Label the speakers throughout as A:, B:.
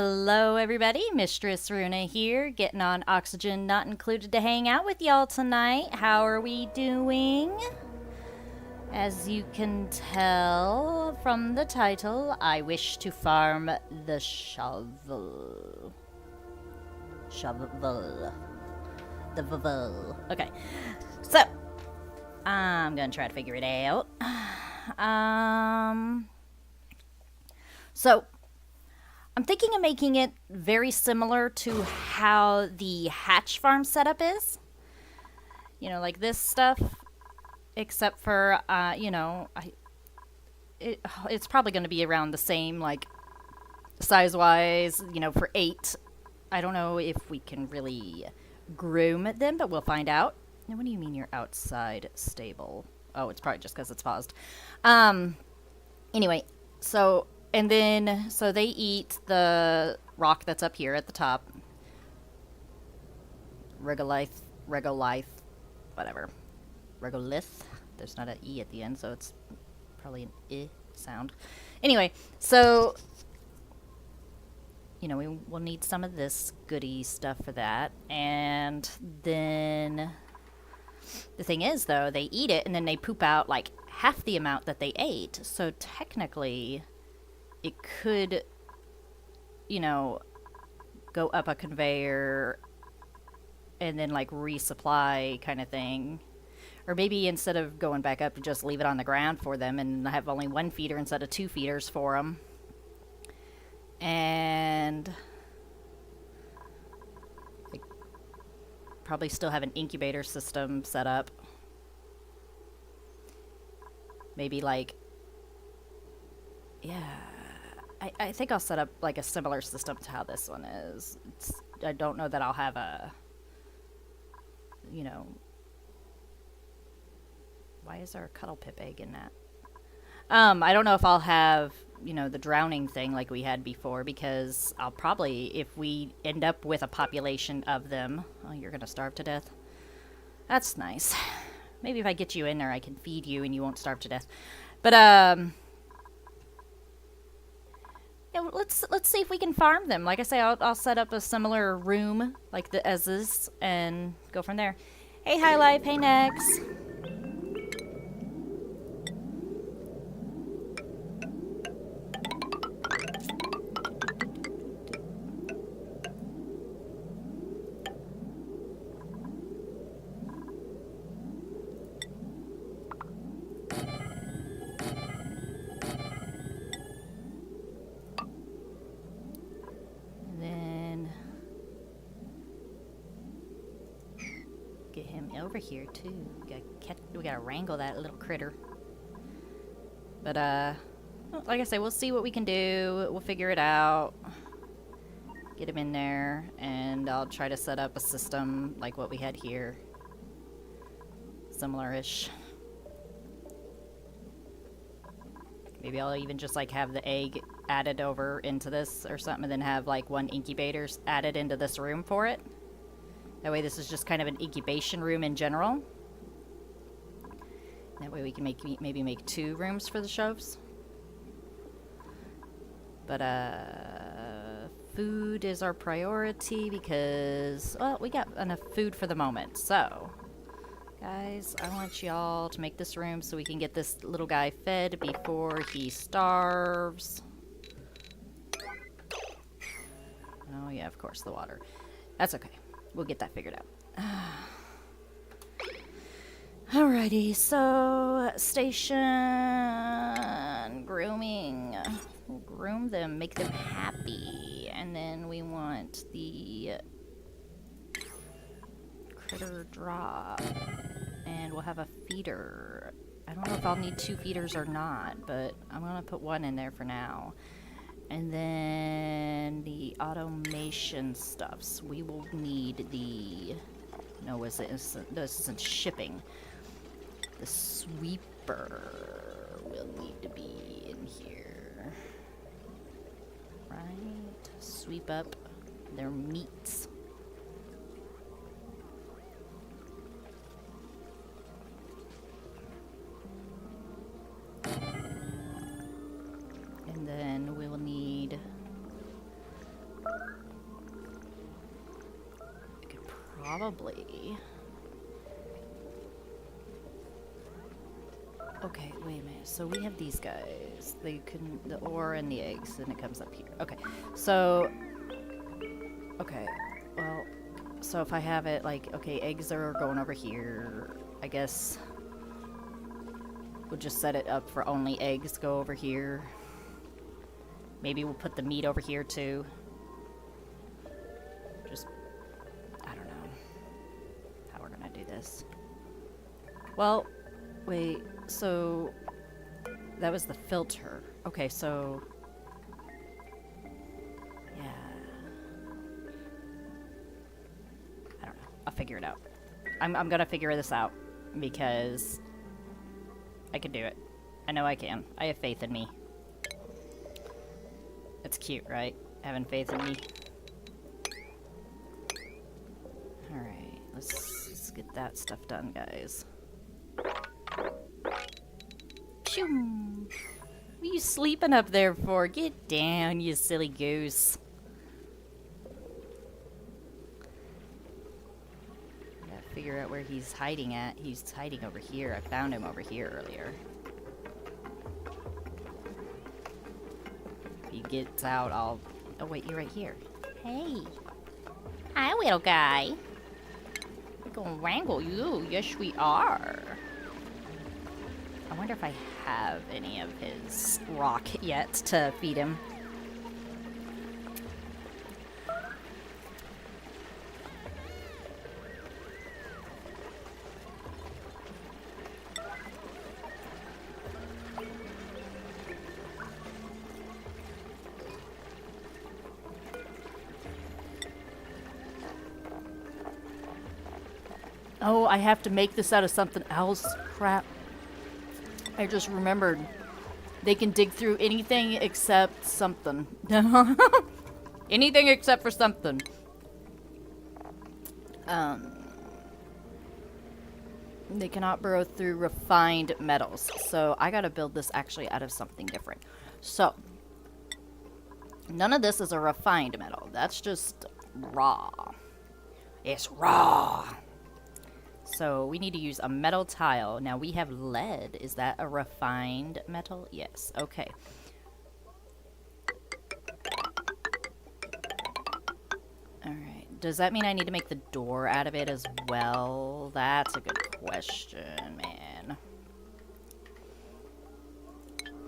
A: Hello, everybody. Mistress Runa here, getting on oxygen not included to hang out with y'all tonight. How are we doing? As you can tell from the title, I wish to farm the shovel. Shovel. The vole. Okay. So, I'm gonna try to figure it out. So, I'm thinking of making it very similar to how the hatch farm setup is. You know, like this stuff, except for, it's probably going to be around the same, like, size-wise, for 8. I don't know if we can really groom them, but we'll find out. Now, what do you mean you're outside stable? Oh, it's probably just because it's paused. Anyway, so... And then, so they eat the rock that's up here at the top. Regolith, whatever. Regolith. There's not an E at the end, so it's probably an I sound. Anyway, so, we will need some of this goodie stuff for that. And then, the thing is, though, they eat it and then they poop out, like, half the amount that they ate. So, technically... it could, go up a conveyor and then, like, resupply kind of thing. Or maybe instead of going back up, to just leave it on the ground for them and have only one feeder instead of 2 feeders for them. And like, probably still have an incubator system set up. Maybe, like, yeah... I think I'll set up like a similar system to how this one is. I don't know that I'll have a, why is there a cuddle pip egg in that? I don't know if I'll have, the drowning thing like we had before, because I'll probably, if we end up with a population of them, oh, you're going to starve to death. That's nice. Maybe if I get you in there, I can feed you and you won't starve to death. But, let's see if we can farm them. Like I say, I'll set up a similar room like as this and go from there. Hey, High Life. Hey, Nex. Over here too. We gotta wrangle that little critter. But like I say, we'll see what we can do. We'll figure it out. Get him in there, and I'll try to set up a system like what we had here. Similar-ish. Maybe I'll even just like have the egg added over into this or something, and then have like 1 incubator added into this room for it. That way this is just kind of an incubation room in general. That way we can maybe make 2 rooms for the shoves. But, food is our priority because, well, we got enough food for the moment. So, guys, I want y'all to make this room so we can get this little guy fed before he starves. Oh, yeah, of course, the water. That's okay. We'll get that figured out. Alrighty, so station grooming. We'll groom them, make them happy, and then we want the critter drop, and we'll have a feeder. I don't know if I'll need 2 feeders or not, but I'm gonna put 1 in there for now. And then the automation stuffs. We will need the... No, this isn't shipping. The sweeper will need to be in here. Right? Sweep up their meats. And then we will need probably... Okay, wait a minute. So we have these guys. They can... The ore and the eggs, and it comes up here. Okay, so... Okay, well... So if I have it, like... Okay, eggs are going over here. I guess... We'll just set it up for only eggs to go over here. Maybe we'll put the meat over here, too. Just... I don't know how we're gonna do this. Well, wait... So, that was the filter. Okay, so... Yeah. I don't know. I'll figure it out. I'm gonna figure this out. Because... I can do it. I know I can. I have faith in me. It's cute, right? Having faith in me. Alright, let's get that stuff done, guys. What are you sleeping up there for? Get down, you silly goose. Gotta figure out where he's hiding at. He's hiding over here. I found him over here earlier. If he gets out, I'll... Oh, wait, you're right here. Hey. Hi, little guy. We're gonna wrangle you. Yes, we are. I wonder if I have any of his rock yet to feed him. Oh, I have to make this out of something else. Crap. I just remembered. They can dig through anything except something. Anything except for something. They cannot burrow through refined metals. So I gotta build this actually out of something different. So, none of this is a refined metal. That's just raw. It's raw. So we need to use a metal tile. Now we have lead. Is that a refined metal? Yes. Okay. Alright. Does that mean I need to make the door out of it as well? That's a good question, man.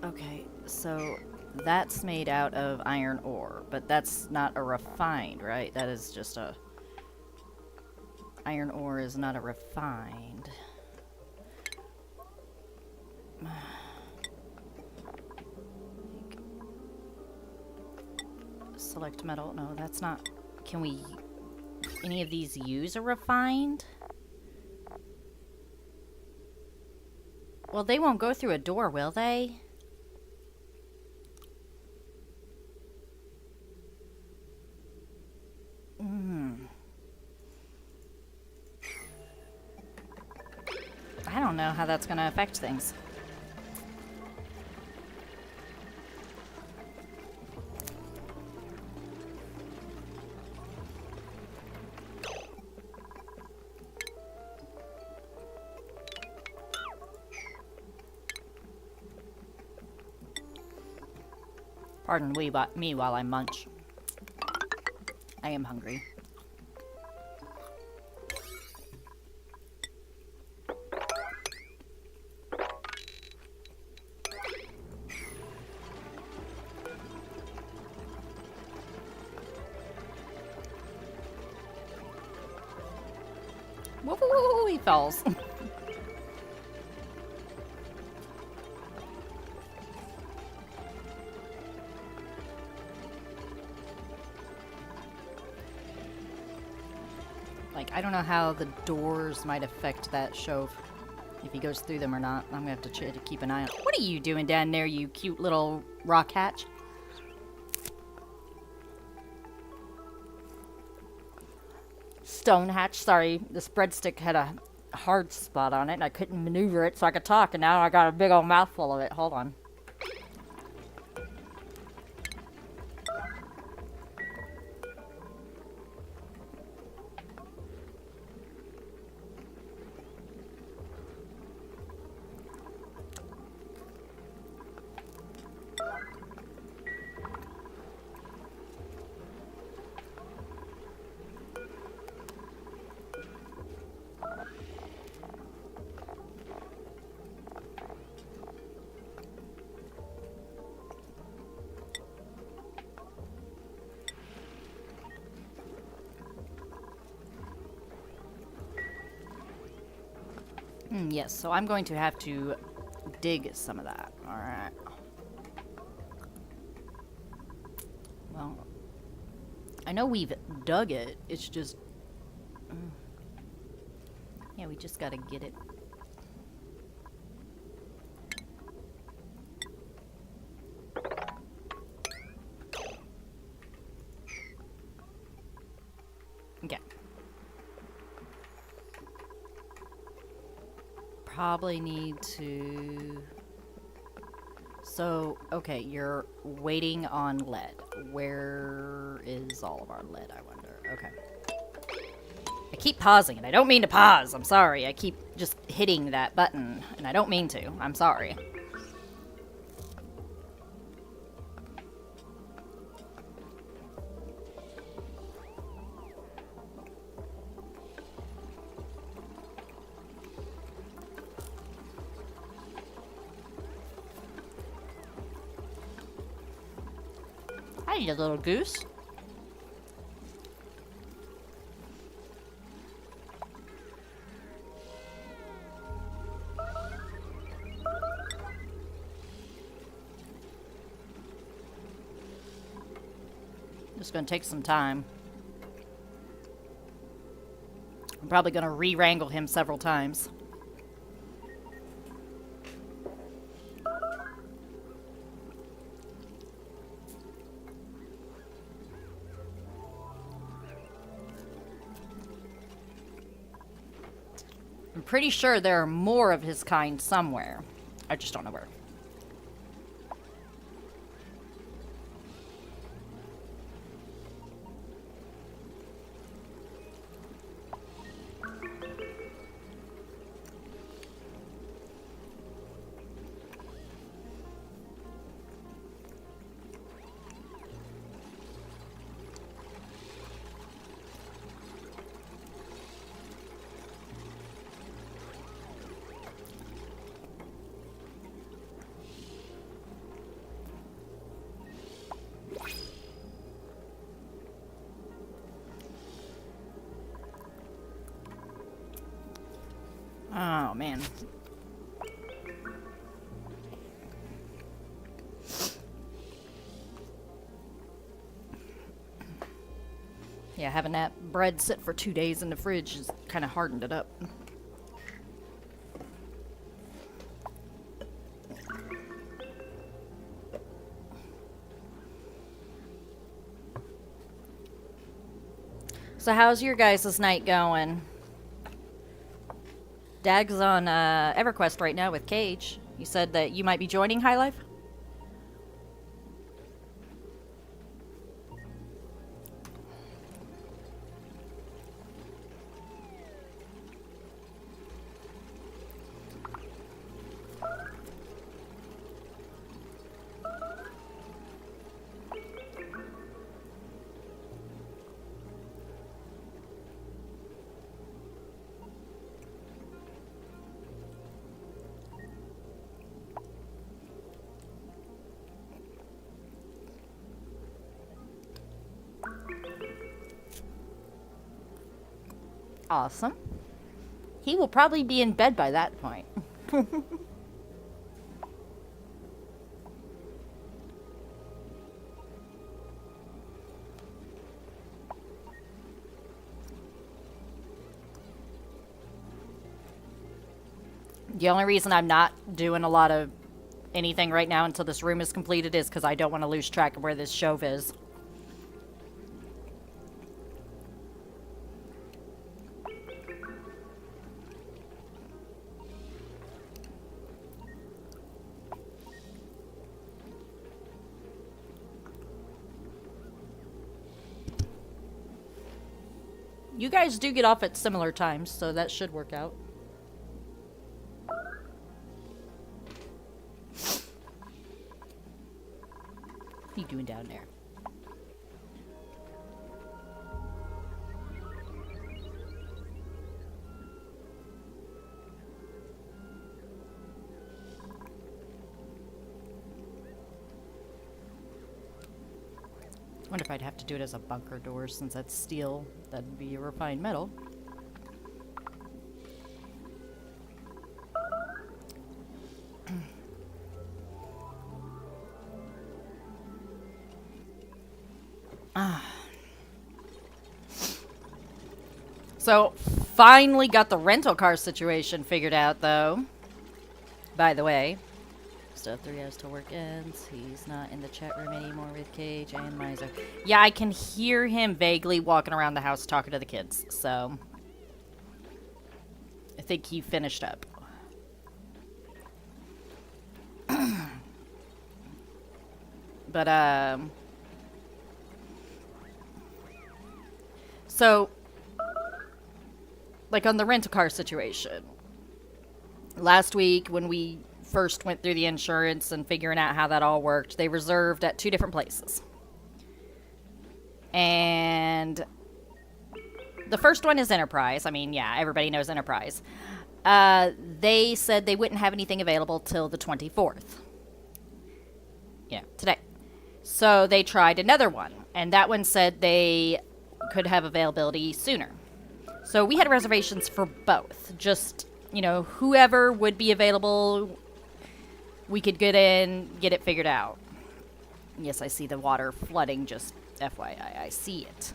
A: Okay. So that's made out of iron ore. But that's not a refined, right? That is just a... Iron ore is not a refined. Select metal. No, that's not... Can we... Any of these use a refined? Well, they won't go through a door, will they? I don't know how that's going to affect things. Pardon me while I munch. I am hungry. Woo, he falls. Like, I don't know how the doors might affect that Shove. If he goes through them or not. I'm gonna have to keep an eye on. What are you doing down there, you cute little rock hatch? Stone hatch, sorry. This breadstick had a hard spot on it and I couldn't maneuver it so I could talk, and now I got a big old mouthful of it. Hold on. Yes, so I'm going to have to dig some of that. Alright. Well, I know we've dug it. It's just... yeah, we just gotta get it. Okay. Probably need to... So, okay, you're waiting on lead. Where is all of our lead, I wonder? Okay. I keep pausing, and I don't mean to pause. I'm sorry. I keep just hitting that button, and I don't mean to. I'm sorry. Hi, you little goose. Just gonna take some time. I'm probably gonna re-wrangle him several times. I'm pretty sure there are more of his kind somewhere. I just don't know where. Oh, man. Yeah, having that bread sit for 2 days in the fridge has kind of hardened it up. So how's your guys' night going? Dag's on EverQuest right now with Cage. You said that you might be joining High Life? Awesome. He will probably be in bed by that point. The only reason I'm not doing a lot of anything right now until this room is completed is because I don't want to lose track of where this Shove is. You guys do get off at similar times, so that should work out. What are you doing down there? I wonder if I'd have to do it as a bunker door since that's steel. That'd be a refined metal. So, finally got the rental car situation figured out, though. By the way, still have 3 hours till work ends. He's not in the chat room anymore with Cage and Miser. Yeah, I can hear him vaguely walking around the house talking to the kids, so I think he finished up. But, so, like on the rental car situation, last week when we first went through the insurance and figuring out how that all worked, they reserved at 2 different places. And the first one is Enterprise. I mean, yeah, everybody knows Enterprise. They said they wouldn't have anything available till the 24th. Yeah, today. So they tried another one, and that one said they could have availability sooner. So we had reservations for both. Just, you know, whoever would be available, we could get in, get it figured out. Yes, I see the water flooding, just FYI, I see it.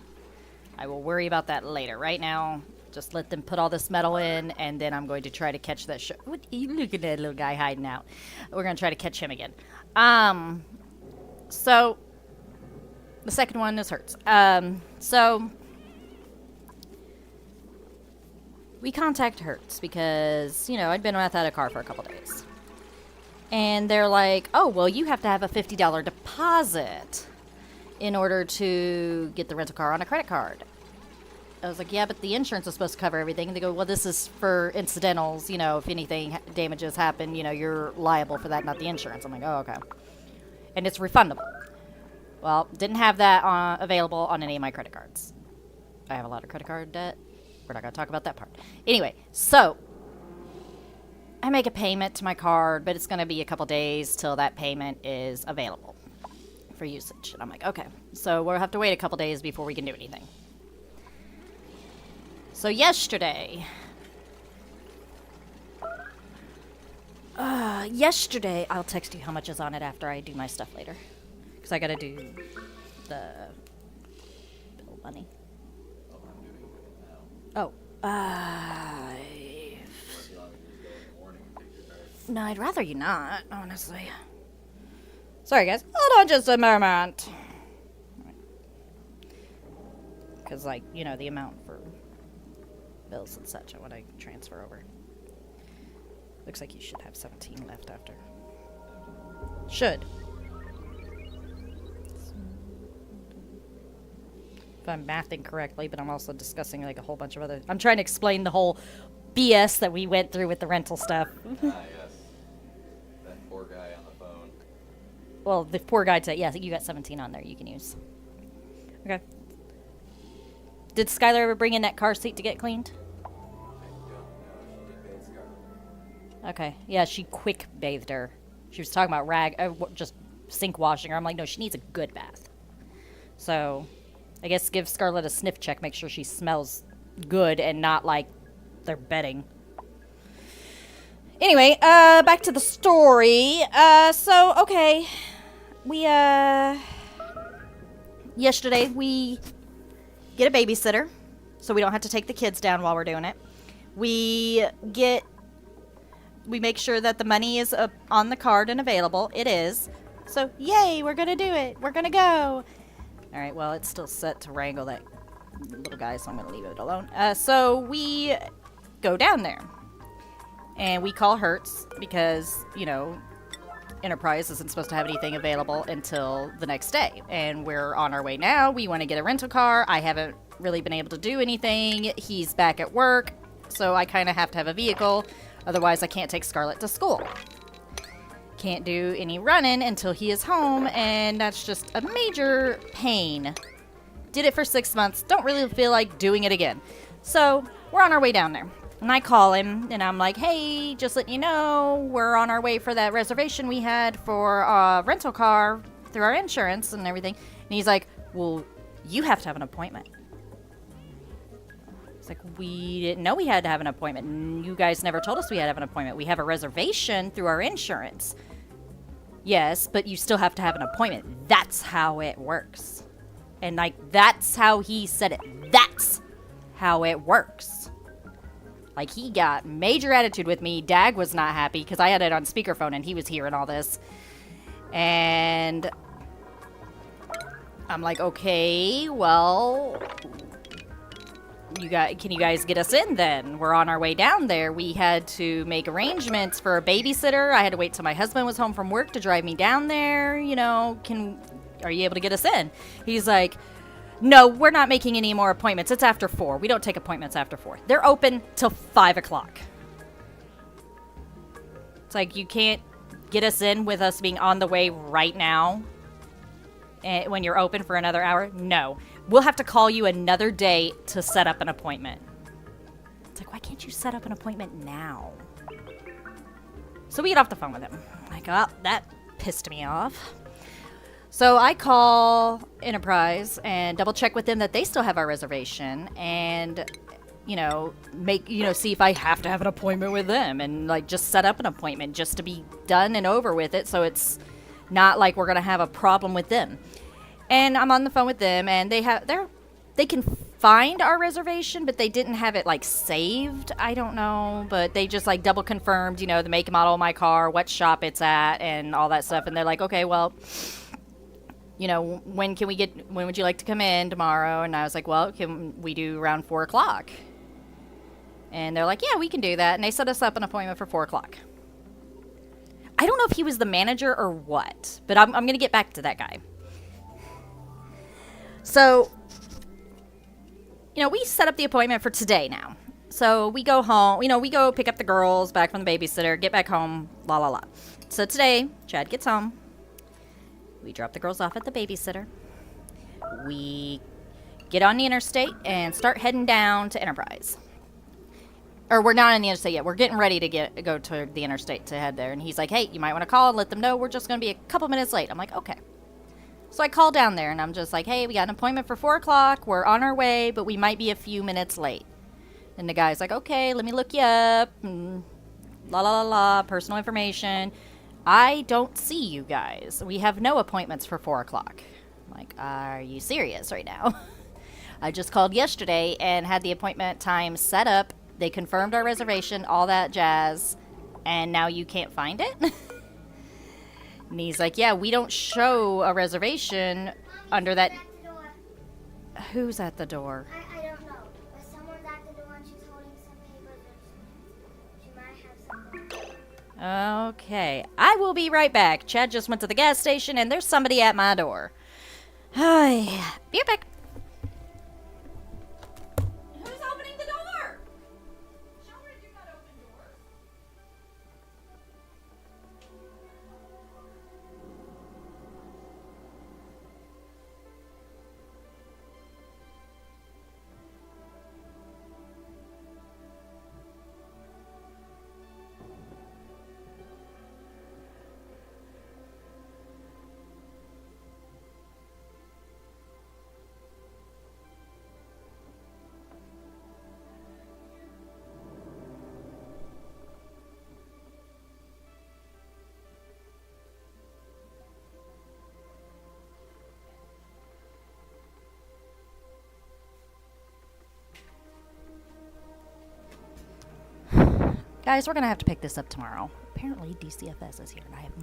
A: I will worry about that later. Right now, just let them put all this metal in, and then I'm going to try to catch that look at that little guy hiding out. We're going to try to catch him again. So, the second one is Hertz. So, we contact Hertz because, you know, I'd been without a car for a couple days. And they're like, oh, well, you have to have a $50 deposit in order to get the rental car on a credit card. I was like, yeah, but the insurance is supposed to cover everything. And they go, well, this is for incidentals. You know, if anything damages happen, you know, you're liable for that, not the insurance. I'm like, oh, okay. And it's refundable. Well, didn't have that available on any of my credit cards. I have a lot of credit card debt. We're not going to talk about that part. Anyway, so I make a payment to my card, but it's going to be a couple days till that payment is available for usage. And I'm like, okay. So we'll have to wait a couple days before we can do anything. So yesterday, I'll text you how much is on it after I do my stuff later. Because I got to do the bill money. Oh, no, I'd rather you not, honestly. Sorry, guys. Hold on just a moment. Because, like, you know, the amount for bills and such, I want to transfer over. Looks like you should have 17 left after. Should. If I'm mathing correctly, but I'm also discussing like a whole bunch of other... I'm trying to explain the whole BS that we went through with the rental stuff.
B: Yes. That poor guy on the phone.
A: Well, the poor guy said, yeah, you got 17 on there you can use. Okay. Did Skylar ever bring in that car seat to get cleaned?
B: I don't know. She did bathe Scarlet.
A: Okay. Yeah, she quick bathed her. She was talking about just sink washing her. I'm like, no, she needs a good bath. So... I guess give Scarlett a sniff check, make sure she smells good and not like they're bedding. Anyway, back to the story. So, okay. Yesterday we get a babysitter, so we don't have to take the kids down while we're doing it. We make sure that the money is on the card and available. It is. So, yay, we're gonna do it. We're gonna go. Alright, well, it's still set to wrangle that little guy, so I'm going to leave it alone. So we go down there. And we call Hertz because, you know, Enterprise isn't supposed to have anything available until the next day. And we're on our way now. We want to get a rental car. I haven't really been able to do anything. He's back at work, so I kind of have to have a vehicle. Otherwise, I can't take Scarlett to school. Can't do any running until he is home, and that's just a major pain. Did it for 6 months. Don't really feel like doing it again. So, we're on our way down there. And I call him, and I'm like, hey, just letting you know, we're on our way for that reservation we had for a rental car through our insurance and everything. And he's like, well, you have to have an appointment. It's like, we didn't know we had to have an appointment. You guys never told us we had to have an appointment. We have a reservation through our insurance. Yes, but you still have to have an appointment. That's how it works. And, like, that's how he said it. That's how it works. Like, he got major attitude with me. Dag was not happy because I had it on speakerphone and he was hearing all this. And I'm like, okay, well, can you guys get us in then? We're on our way down there. We had to make arrangements for a babysitter. I had to wait till my husband was home from work to drive me down there. You know, are you able to get us in? He's like, no, we're not making any more appointments. It's after 4. We don't take appointments after 4. They're open till 5 o'clock. It's like, you can't get us in with us being on the way right now when you're open for another hour? No. We'll have to call you another day to set up an appointment. It's like, why can't you set up an appointment now? So we get off the phone with him. Like, oh, that pissed me off. So I call Enterprise and double check with them that they still have our reservation and, see if I have to have an appointment with them and like just set up an appointment just to be done and over with it. So it's not like we're going to have a problem with them. And I'm on the phone with them and they can find our reservation, but they didn't have it like saved. I don't know, but they just like double confirmed, the make and model of my car, what shop it's at and all that stuff. And they're like, okay, well, when would you like to come in tomorrow? And I was like, well, can we do around 4 o'clock? And they're like, yeah, we can do that. And they set us up an appointment for 4 o'clock. I don't know if he was the manager or what, but I'm going to get back to that guy. So, we set up the appointment for today now. So we go home, we go pick up the girls back from the babysitter, get back home, la la la. So today, Chad gets home. We drop the girls off at the babysitter. We get on the interstate and start heading down to Enterprise. Or we're not on the interstate yet. We're getting ready to go to the interstate to head there. And he's like, hey, you might want to call and let them know we're just going to be a couple minutes late. I'm like, okay. So I call down there and I'm just like, hey, we got an appointment for 4 o'clock. We're on our way, but we might be a few minutes late. And the guy's like, okay, let me look you up. And la la la la, personal information. I don't see you guys. We have no appointments for 4 o'clock. I'm like, are you serious right now? I just called yesterday and had the appointment time set up. They confirmed our reservation, all that jazz, and now you can't find it? And he's like, yeah, we don't show a reservation under that. Who's at the door?
C: I don't know, but someone's at the door and she's holding some papers or she might have something.
A: Okay, I will be right back. Chad just went to the gas station and there's somebody at my door. Be right back. Who's opening the door? Children do not open doors. Guys, we're going to have to pick this up tomorrow. Apparently, DCFS is here, and I have